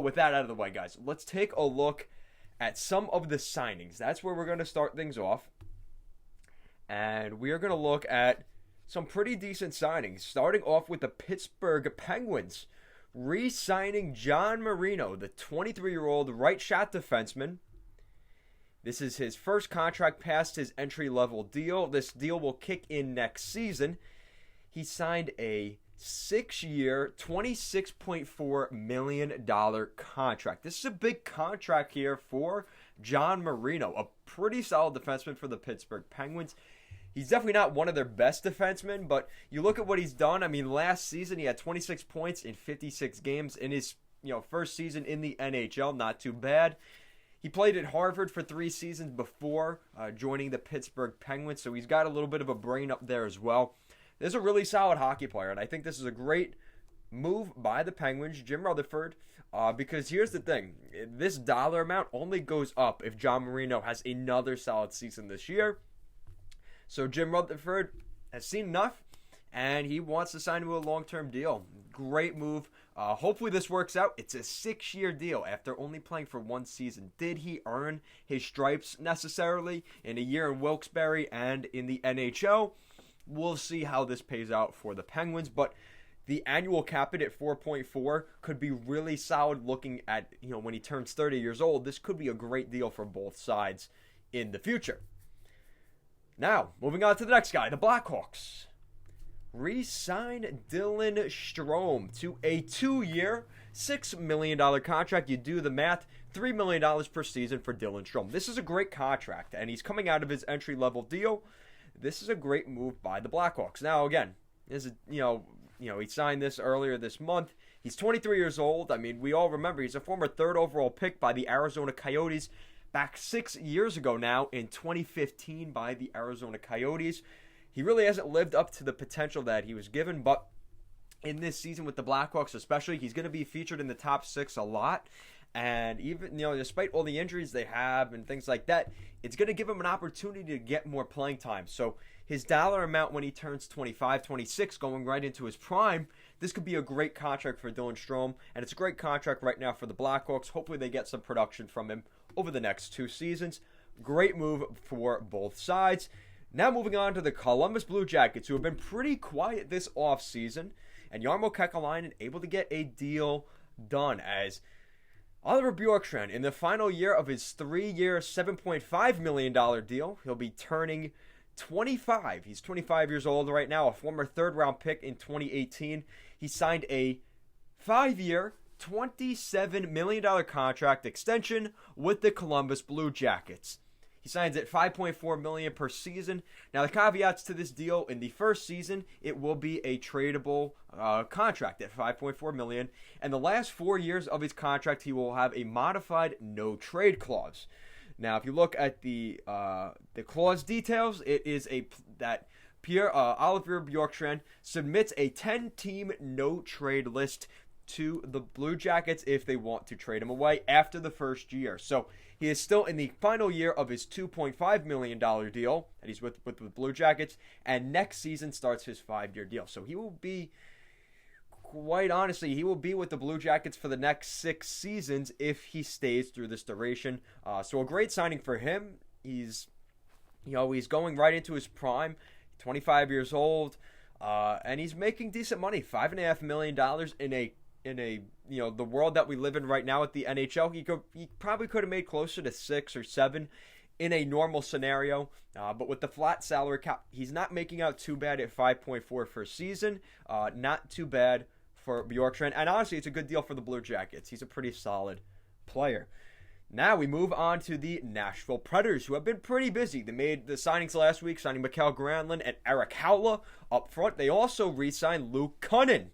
But with that out of the way, guys, let's take a look at some of the signings. That's where we're going to start things off. And we are going to look at some pretty decent signings, starting off with the Pittsburgh Penguins re-signing John Marino, the 23-year-old right-shot defenseman. This is his first contract past his entry-level deal. This deal will kick in next season. He signed a 6-year, $26.4 million contract. This is a big contract here for John Marino, a pretty solid defenseman for the Pittsburgh Penguins. He's definitely not one of their best defensemen, but you look at what he's done. I mean, last season he had 26 points in 56 games in his first season in the NHL. Not too bad. He played at Harvard for 3 seasons before joining the Pittsburgh Penguins, so he's got a little bit of a brain up there as well. This is a really solid hockey player, and I think this is a great move by the Penguins, Jim Rutherford, because here's the thing. This dollar amount only goes up if John Marino has another solid season this year. So Jim Rutherford has seen enough, and he wants to sign him to a long-term deal. Great move. Hopefully this works out. It's a 6-year deal after only playing for 1 season. Did he earn his stripes necessarily in a year in Wilkes-Barre and in the NHL? We'll see how this pays out for the Penguins, but the annual cap hit at 4.4 could be really solid looking at, when he turns 30 years old. This could be a great deal for both sides in the future. Now, moving on to the next guy, the Blackhawks. Re-sign Dylan Strome to a 2-year, $6 million contract. You do the math, $3 million per season for Dylan Strome. This is a great contract, and he's coming out of his entry-level deal. This is a great move by the Blackhawks. Now, again, this is, he signed this earlier this month. He's 23 years old. I mean, we all remember he's a former 3rd overall pick by the Arizona Coyotes back 6 years ago now in 2015 by the Arizona Coyotes. He really hasn't lived up to the potential that he was given, but in this season with the Blackhawks especially, he's going to be featured in the top 6 a lot. And even, despite all the injuries they have and things like that, it's going to give him an opportunity to get more playing time. So his dollar amount when he turns 25, 26, going right into his prime, this could be a great contract for Dylan Strome. And it's a great contract right now for the Blackhawks. Hopefully they get some production from him over the next 2 seasons. Great move for both sides. Now moving on to the Columbus Blue Jackets, who have been pretty quiet this offseason. And Jarmo Kekalainen able to get a deal done as Oliver Bjorkstrand, in the final year of his 3-year, $7.5 million deal, he'll be turning 25. He's 25 years old right now, a former 3rd-round pick in 2018. He signed a 5-year, $27 million contract extension with the Columbus Blue Jackets. He signs at $5.4 million per season. Now, the caveats to this deal: in the first season, it will be a tradable contract at $5.4 million, and the last 4 years of his contract, he will have a modified no-trade clause. Now, if you look at the clause details, it is that Oliver Bjorkstrand submits a 10-team no-trade list to the Blue Jackets if they want to trade him away after the first year. So he is still in the final year of his $2.5 million deal that he's with the Blue Jackets, and next season starts his 5-year deal. So he will be, quite honestly, he will be with the Blue Jackets for the next 6 seasons if he stays through this duration. So a great signing for him. He's going right into his prime, 25 years old, and he's making decent money, $5.5 million in a the world that we live in right now at the NHL. He probably could have made closer to 6 or 7 in a normal scenario, but with the flat salary cap, he's not making out too bad at 5.4 for a season. Not too bad for Bjorkstrand, and honestly, it's a good deal for the Blue Jackets. He's a pretty solid player. Now we move on to the Nashville Predators, who have been pretty busy. They made the signings last week, signing Mikael Granlund and Erik Haula up front. They also re-signed Luke Kunin.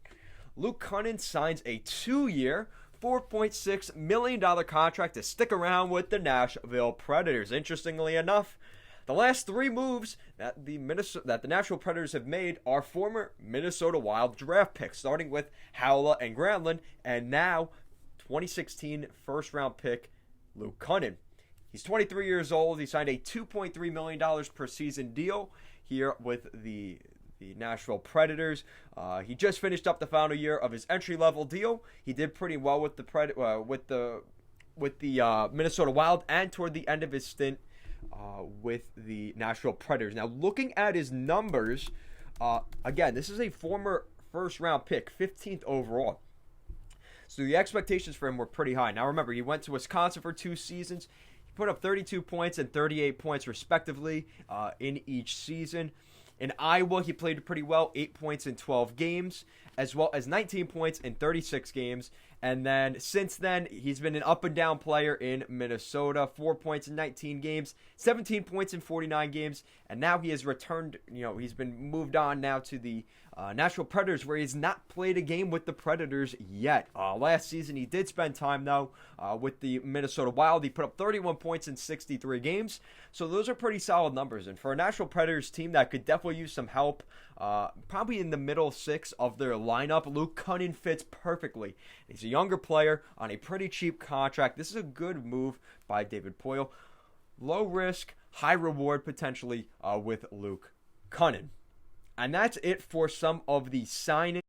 Luke Kunin signs a 2-year, $4.6 million contract to stick around with the Nashville Predators. Interestingly enough, the last 3 moves that the Nashville Predators have made are former Minnesota Wild draft picks, starting with Haula and Granlund, and now 2016 first-round pick Luke Kunin. He's 23 years old. He signed a $2.3 million per season deal here with the the Nashville Predators. He just finished up the final year of his entry-level deal. He did pretty well with the Minnesota Wild and toward the end of his stint with the Nashville Predators. Now, looking at his numbers, again, this is a former first-round pick, 15th overall. So the expectations for him were pretty high. Now, remember, he went to Wisconsin for 2 seasons. He put up 32 points and 38 points, respectively, in each season. In Iowa, he played pretty well, 8 points in 12 games, as well as 19 points in 36 games. And then since then, he's been an up-and-down player in Minnesota, 4 points in 19 games, 17 points in 49 games, and now he has returned, he's been moved on now to the Nashville Predators, where he's not played a game with the Predators yet. Last season, he did spend time, though, with the Minnesota Wild. He put up 31 points in 63 games, so those are pretty solid numbers. And for a Nashville Predators team that could definitely use some help, probably in the middle 6 of their lineup, Luke Kunin fits perfectly. He's a younger player on a pretty cheap contract. This is a good move by David Poile. Low risk, high reward potentially with Luke Kunin. And that's it for some of the signings.